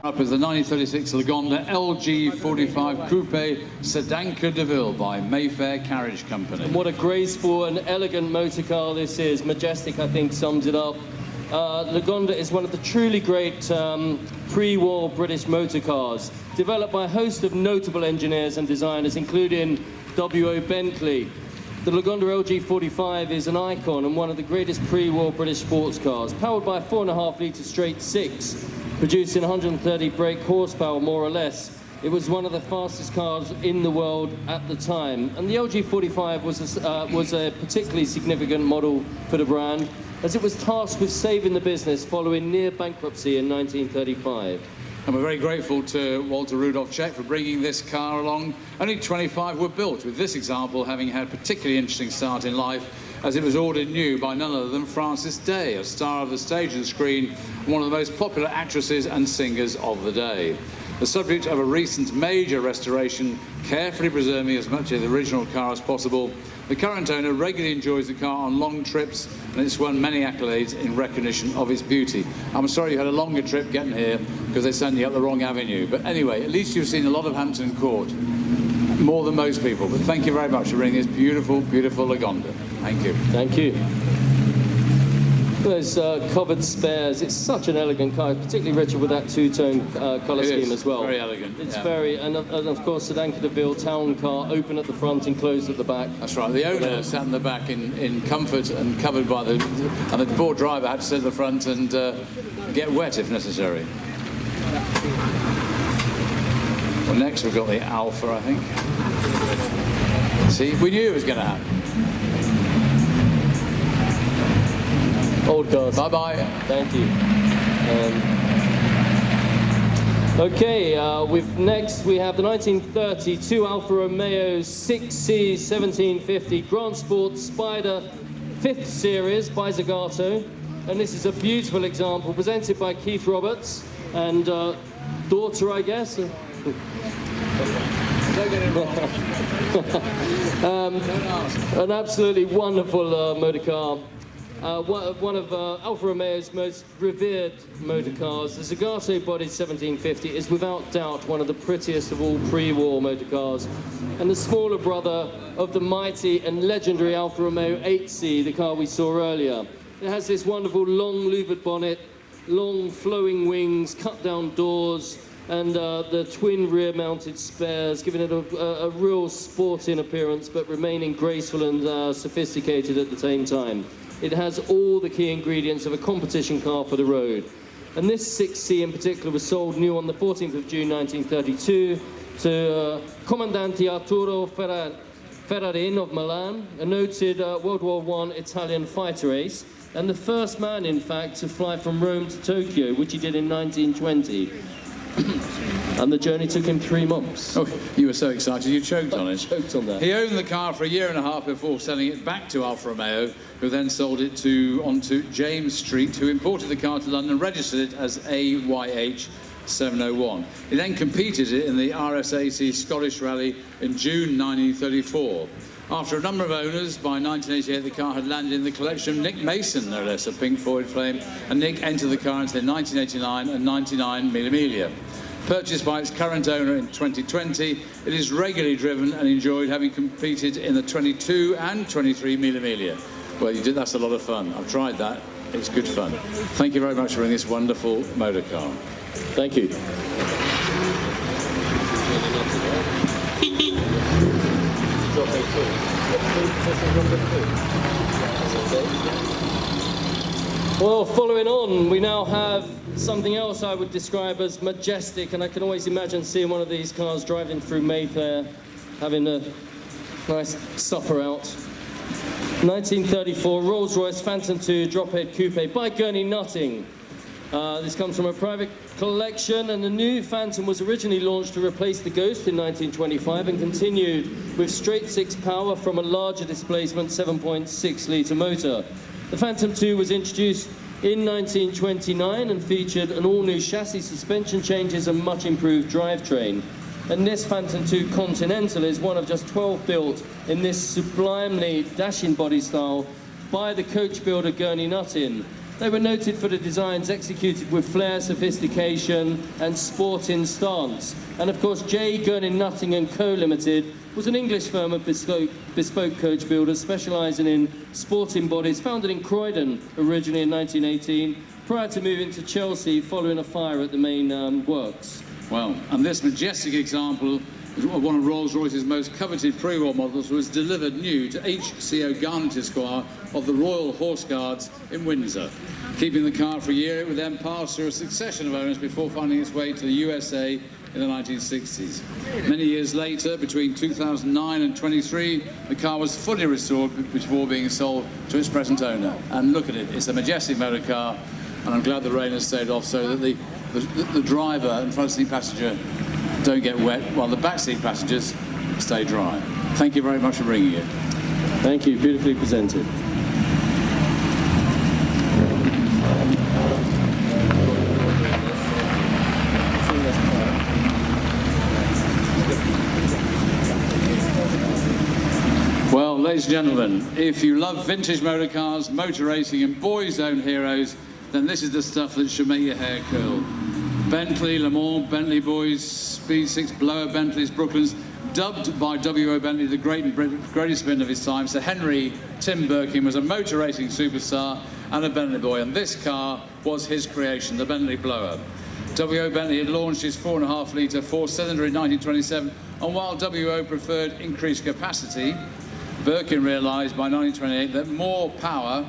Up is the 1936 Lagonda LG45 Coupé Sedanca de Ville by Mayfair Carriage Company. And what a graceful and elegant motor car this is. Majestic, I think, sums it up. Lagonda is one of the truly great pre-war British motor cars, developed by a host of notable engineers and designers, including W.O. Bentley. The Lagonda LG45 is an icon and one of the greatest pre-war British sports cars, powered by a 4.5-litre straight six, producing 130 brake horsepower, more or less. It was one of the fastest cars in the world at the time. And the LG45 was a particularly significant model for the brand, as it was tasked with saving the business following near bankruptcy in 1935. And we're very grateful to Walter Rudolph Czech for bringing this car along. Only 25 were built, with this example having had a particularly interesting start in life, as it was ordered new by none other than Frances Day, a star of the stage and screen, one of the most popular actresses and singers of the day. The subject of a recent major restoration, carefully preserving as much of the original car as possible, the current owner regularly enjoys the car on long trips, and it's won many accolades in recognition of its beauty. I'm sorry you had a longer trip getting here because they sent you up the wrong avenue. But anyway, at least you've seen a lot of Hampton Court, more than most people. But thank you very much for bringing this beautiful, beautiful Lagonda. Thank you. Thank you. Those covered spares, it's such an elegant car, particularly Richard with that two-tone colour scheme as well. Very elegant. It's yeah. very, and of course Sedanca de Ville town car, open at the front, enclosed at the back. That's right. The owner sat in the back in comfort and covered by the, and the poor driver had to sit at the front and get wet if necessary. Well, next we've got the Alfa, I think. See, we knew it was going to happen. Old cars. Bye-bye. Thank you. Okay, next we have the 1932 Alfa Romeo 6C 1750 Grand Sport Spider 5th Series by Zagato. And this is a beautiful example presented by Keith Roberts and daughter, I guess. An absolutely wonderful motor car. One of Alfa Romeo's most revered motor cars. The Zagato bodied 1750 is without doubt one of the prettiest of all pre-war motor cars, and the smaller brother of the mighty and legendary Alfa Romeo 8C, the car we saw earlier. It has this wonderful long louvered bonnet, long flowing wings, cut down doors, and the twin rear-mounted spares, giving it a real sporting appearance, but remaining graceful and sophisticated at the same time. It has all the key ingredients of a competition car for the road. And this 6C in particular was sold new on the 14th of June 1932 to Comandante Arturo Ferrarin of Milan, a noted World War I Italian fighter ace, and the first man, in fact, to fly from Rome to Tokyo, which he did in 1920. And the journey took him 3 months. Oh, you were so excited, you choked on it. Choked on that. He owned the car for a year and a half before selling it back to Alfa Romeo, who then sold it onto James Street, who imported the car to London and registered it as AYH 701. He then competed in the RSAC Scottish Rally in June 1934. After a number of owners, by 1988 the car had landed in the collection of Nick Mason, no less, a Pink Floyd fame, and Nick entered the car into the 1989 and 99 Mille Miglia. Purchased by its current owner in 2020, it is regularly driven and enjoyed, having competed in the 22 and 23 Mille Miglia. Well, you did, that's a lot of fun. I've tried that. It's good fun. Thank you very much for bringing this wonderful motor car. Thank you. Well, following on, we now have something else I would describe as majestic, and I can always imagine seeing one of these cars driving through Mayfair, having a nice supper out. 1934 Rolls-Royce Phantom II Drophead Coupé by Gurney Nutting. This comes from a private collection, and the new Phantom was originally launched to replace the Ghost in 1925 and continued with straight six power from a larger displacement 7.6-litre motor. The Phantom II was introduced in 1929 and featured an all-new chassis, suspension changes and much improved drivetrain. And this Phantom II Continental is one of just 12 built in this sublimely dashing body style by the coach builder Gurney Nutting. They were noted for the designs executed with flair, sophistication, and sporting stance. And of course, J. Gurnin Nutting & Co. Limited was an English firm of bespoke coach builders specialising in sporting bodies, founded in Croydon originally in 1918, prior to moving to Chelsea following a fire at the main works. Well, and this majestic example of one of Rolls-Royce's most coveted pre-war models was delivered new to H.C.O. Garnet Esquire of the Royal Horse Guards in Windsor. Keeping the car for a year, it would then pass through a succession of owners before finding its way to the USA in the 1960s. Many years later, between 2009 and 23, the car was fully restored before being sold to its present owner. And look at it, it's a majestic motor car, and I'm glad the rain has stayed off so that the driver and front seat passenger don't get wet, while the back seat passengers stay dry. Thank you very much for bringing it. Thank you, beautifully presented. Well, ladies and gentlemen, if you love vintage motor cars, motor racing and boys' own heroes, then this is the stuff that should make your hair curl. Bentley, Le Mans, Bentley Boys, Speed 6 blower Bentleys, Brooklands, dubbed by W.O. Bentley the greatest spin of his time. Sir Henry Tim Birkin was a motor racing superstar and a Bentley boy, and this car was his creation, the Bentley blower. W.O. Bentley had launched his 4.5-litre four-cylinder in 1927, and while W.O. preferred increased capacity, Birkin realised by 1928 that more power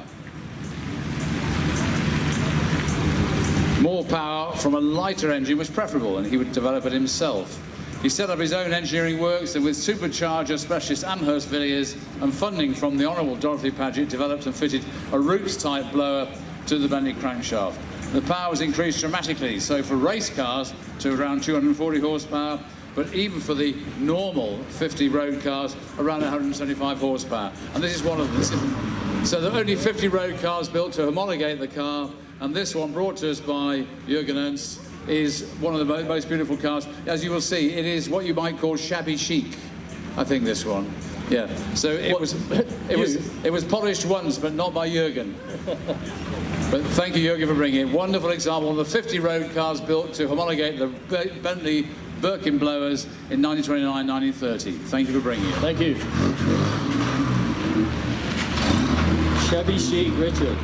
from a lighter engine was preferable, and he would develop it himself. He set up his own engineering works, and with supercharger specialist Amherst Villiers and funding from the Honourable Dorothy Paget, developed and fitted a Roots-type blower to the Bentley crankshaft. The power was increased dramatically, so for race cars to around 240 horsepower, but even for the normal 50 road cars, around 175 horsepower. And this is one of them. So there are only 50 road cars built to homologate the car, and this one, brought to us by Jürgen Ernst, is one of the most beautiful cars. As you will see, it is what you might call shabby chic, I think, this one. Yeah, so it was polished once, but not by Jürgen. But thank you, Jürgen, for bringing it. Wonderful example of the 50 road cars built to homologate the Bentley Birkin blowers in 1929, 1930. Thank you for bringing it. Thank you. Shabby chic, Richard.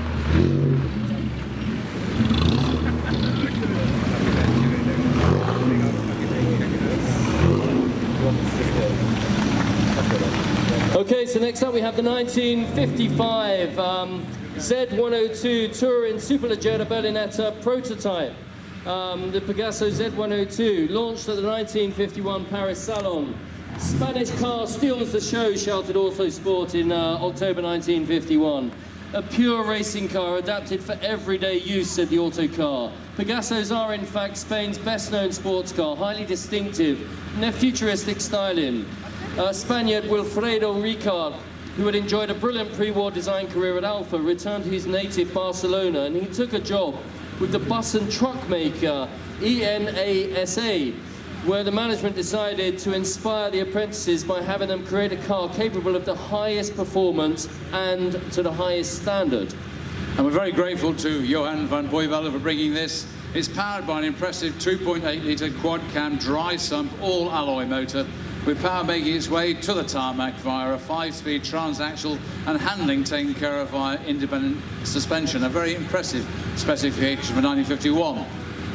Okay, so next up we have the 1955 Z102 Touring Superleggera Berlinetta Prototype. The Pegaso Z102, launched at the 1951 Paris Salon. Spanish car steals the show, shouted Autosport in October 1951. A pure racing car adapted for everyday use, said the Autocar. Pegasos are in fact Spain's best-known sports car, highly distinctive in their futuristic styling. Spaniard Wilfredo Ricard, who had enjoyed a brilliant pre-war design career at Alfa, returned to his native Barcelona, and he took a job with the bus and truck maker ENASA, where the management decided to inspire the apprentices by having them create a car capable of the highest performance and to the highest standard. And we're very grateful to Johan van Boyvelde for bringing this. It's powered by an impressive 2.8-litre quad-cam dry-sump all-alloy motor, with power making its way to the tarmac via a 5-speed transaxle and handling taken care of via independent suspension. A very impressive specification for 1951.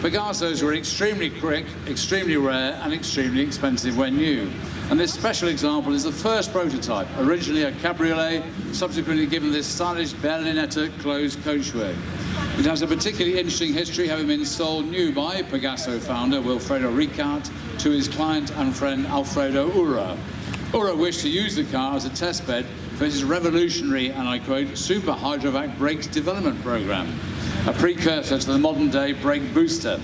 Pegasos were extremely quick, extremely rare, and extremely expensive when new. And this special example is the first prototype, originally a cabriolet, subsequently given this stylish Berlinetta closed coachway. It has a particularly interesting history, having been sold new by Pegaso founder Wilfredo Ricard to his client and friend Alfredo Urra. Urra wished to use the car as a test bed for his revolutionary, and I quote, super hydrovac brakes development program, a precursor to the modern-day brake booster.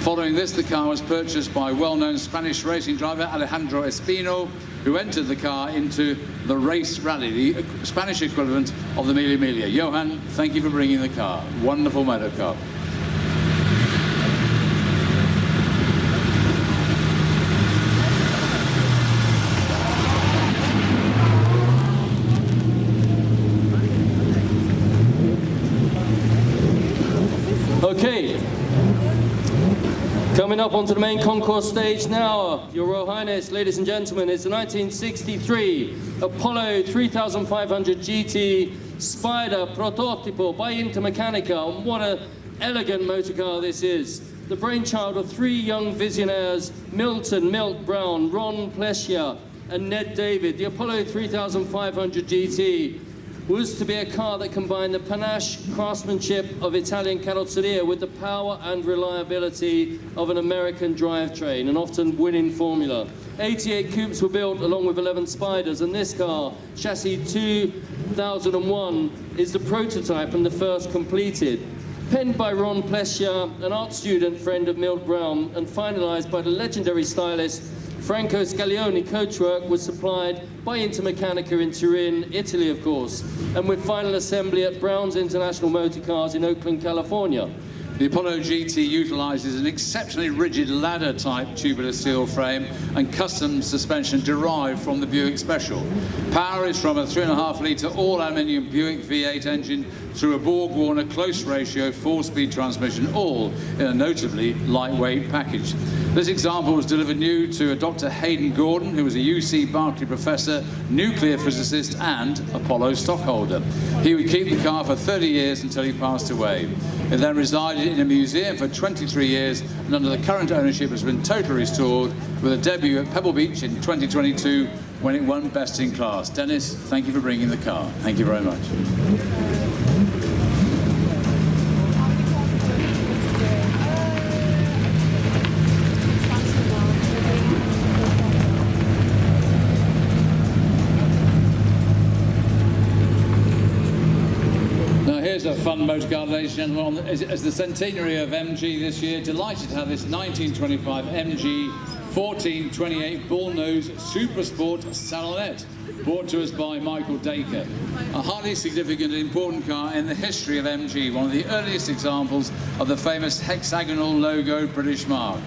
Following this, the car was purchased by well-known Spanish racing driver Alejandro Espino, who entered the car into the race rally, the Spanish equivalent of the Mille Miglia. Johan, thank you for bringing the car. Wonderful motor car. Okay. Coming up onto the main concourse stage now, Your Royal Highness, ladies and gentlemen, is the 1963 Apollo 3500 GT Spider Prototipo by Intermeccanica. And what an elegant motor car this is. The brainchild of three young visionaries, Milton Milt Brown, Ron Plessia, and Ned David. The Apollo 3500 GT was to be a car that combined the panache craftsmanship of Italian carrozzeria with the power and reliability of an American drivetrain, an often winning formula. 88 coupes were built along with 11 Spiders, and this car, chassis 2001, is the prototype and the first completed. Penned by Ron Plessia, an art student friend of Milt Brown, and finalized by the legendary stylist Franco Scaglione, coachwork was supplied by Intermeccanica in Turin, Italy, of course, and with final assembly at Brown's International Motor Cars in Oakland, California. The Apollo GT utilises an exceptionally rigid ladder-type tubular steel frame and custom suspension derived from the Buick Special. Power is from a 3.5-litre all-aluminium Buick V8 engine through a Borg-Warner close-ratio 4-speed transmission, all in a notably lightweight package. This example was delivered new to a Dr. Hayden Gordon, who was a UC Berkeley professor, nuclear physicist and Apollo stockholder. He would keep the car for 30 years until he passed away. It then resided in a museum for 23 years, and under the current ownership has been totally restored with a debut at Pebble Beach in 2022 when it won Best in Class. Dennis, thank you for bringing the car. Thank you very much. Here's a fun motor car, ladies and gentlemen. As the centenary of MG this year, delighted to have this 1925 MG 1428 Bullnose Supersport Salonette, brought to us by Michael Dacre. A highly significant and important car in the history of MG, one of the earliest examples of the famous hexagonal logo British mark.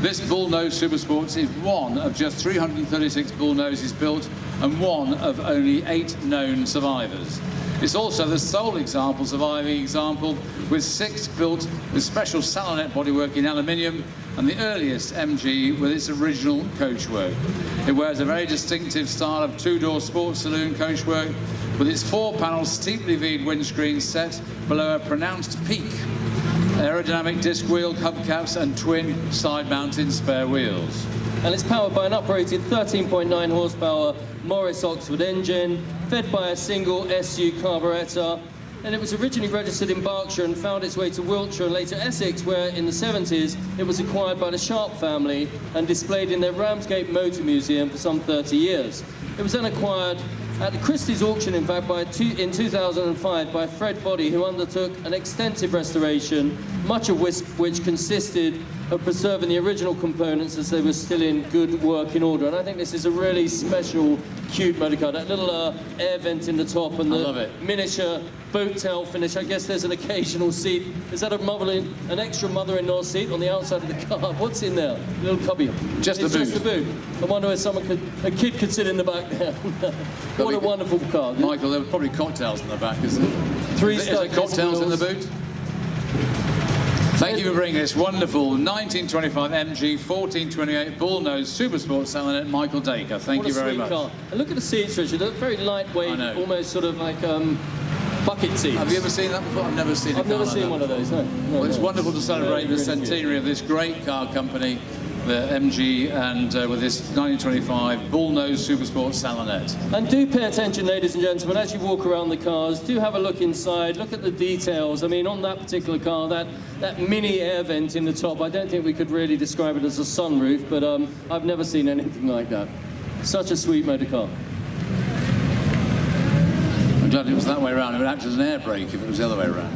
This Bullnose Supersport is one of just 336 Bullnoses built and one of only 8 known survivors. It's also the sole surviving example, with 6 built with special Salonette bodywork in aluminium, and the earliest MG with its original coachwork. It wears a very distinctive style of 2-door sports saloon coachwork, with its 4-panel steeply V'd windscreen set below a pronounced peak, aerodynamic disc wheel hubcaps and twin side-mounted spare wheels. And it's powered by an uprated 13.9 horsepower Morris Oxford engine, fed by a single SU carburettor, and it was originally registered in Berkshire and found its way to Wiltshire and later Essex, where in the 70s it was acquired by the Sharp family and displayed in their Ramsgate Motor Museum for some 30 years. It was then acquired at the Christie's auction, in fact, in 2005 by Fred Body, who undertook an extensive restoration, much of which consisted of preserving the original components as they were still in good working order. And I think this is a really special, cute motor car. That little air vent in the top and the miniature boat tail finish. I guess there's an occasional seat. Is that an extra mother-in-law seat on the outside of the car? What's in there? A little cubby. Just the boot. Just the boot. I wonder if a kid could sit in the back there. What a wonderful car. Michael, there were probably cocktails in the back, isn't it? Is there cocktails in the boot? Thank you for bringing this wonderful 1925 MG 1428 Bullnose Supersport Salonette, Michael Dacre. Thank you very much. Car. And look at the seats, Richard. They're very lightweight, almost sort of like bucket seats. Have you ever seen that before? I've never seen I've never seen one of those, no. Well, it's wonderful to celebrate the centenary of this great car company, the MG, and with this 1925 Bullnose Supersport Salonette. And do pay attention, ladies and gentlemen, as you walk around the cars, do have a look inside, look at the details. I mean, on that particular car, that mini air vent in the top, I don't think we could really describe it as a sunroof, but I've never seen anything like that. Such a sweet motor car. I'm glad it was that way around. It would act as an air brake if it was the other way around.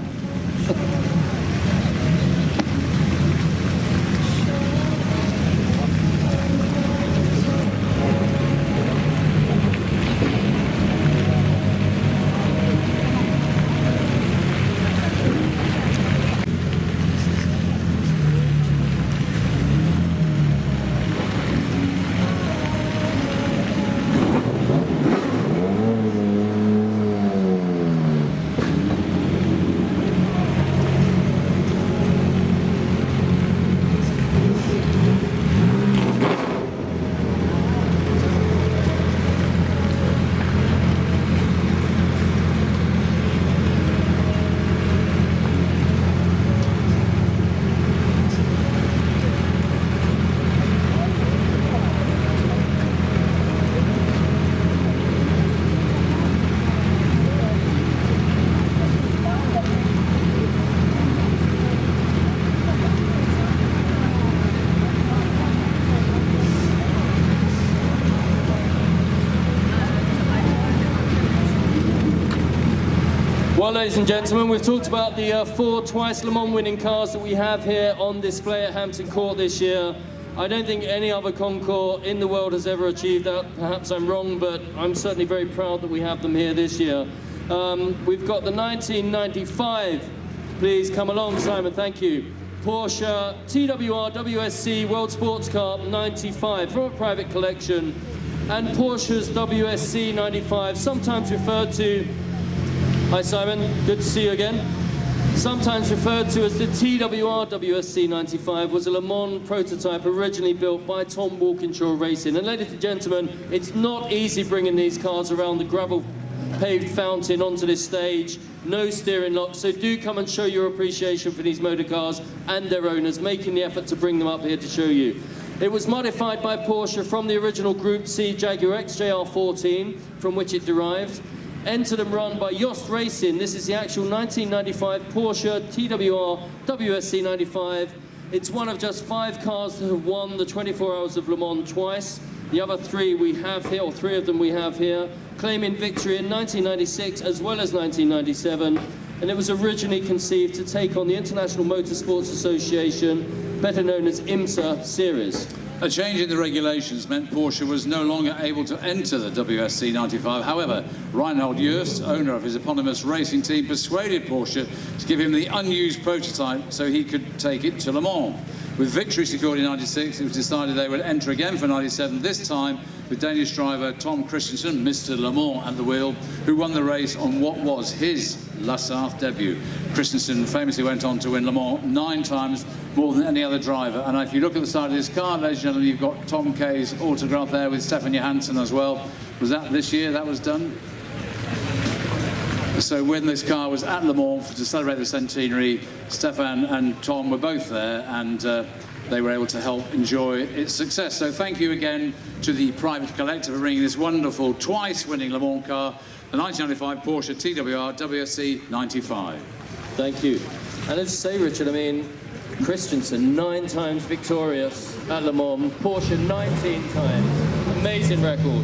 Well, ladies and gentlemen, we've talked about the 4 twice Le Mans winning cars that we have here on display at Hampton Court this year. I don't think any other concours in the world has ever achieved that. Perhaps I'm wrong, but I'm certainly very proud that we have them here this year. We've got the 1995. Please come along, Simon, thank you. Porsche TWR WSC World Sports Car 95 from a private collection. And Porsche's WSC 95, sometimes referred to... Hi Simon, good to see you again. Sometimes referred to as the TWR WSC 95, was a Le Mans prototype originally built by Tom Walkinshaw Racing. And ladies and gentlemen, it's not easy bringing these cars around the gravel-paved fountain onto this stage. No steering lock, so do come and show your appreciation for these motor cars and their owners, making the effort to bring them up here to show you. It was modified by Porsche from the original Group C Jaguar XJR14, from which it derived. Entered and run by Yost Racing. This is the actual 1995 Porsche TWR WSC 95. It's one of just 5 cars that have won the 24 Hours of Le Mans twice. The other 3 we have here, or 3 of them we have here, claiming victory in 1996 as well as 1997. And it was originally conceived to take on the International Motorsports Association, better known as IMSA series. A change in the regulations meant Porsche was no longer able to enter the WSC 95. However, Reinhold Joest, owner of his eponymous racing team, persuaded Porsche to give him the unused prototype so he could take it to Le Mans. With victory secured in 96, it was decided they would enter again for 97, this time with Danish driver Tom Christensen, Mr. Le Mans at the wheel, who won the race on what was his La Sarthe debut. Christensen famously went on to win Le Mans 9 times, more than any other driver. And if you look at the side of this car, ladies and gentlemen, you've got Tom K's autograph there with Stefan Johansson as well. Was that this year that was done? So when this car was at Le Mans to celebrate the centenary, Stefan and Tom were both there, and they were able to help enjoy its success. So thank you again to the private collector for bringing this wonderful twice-winning Le Mans car, the 1995 Porsche TWR WSC 95. Thank you. And as I say, Richard, I mean, Christensen 9 times victorious at Le Mans, Porsche 19 times. Amazing record.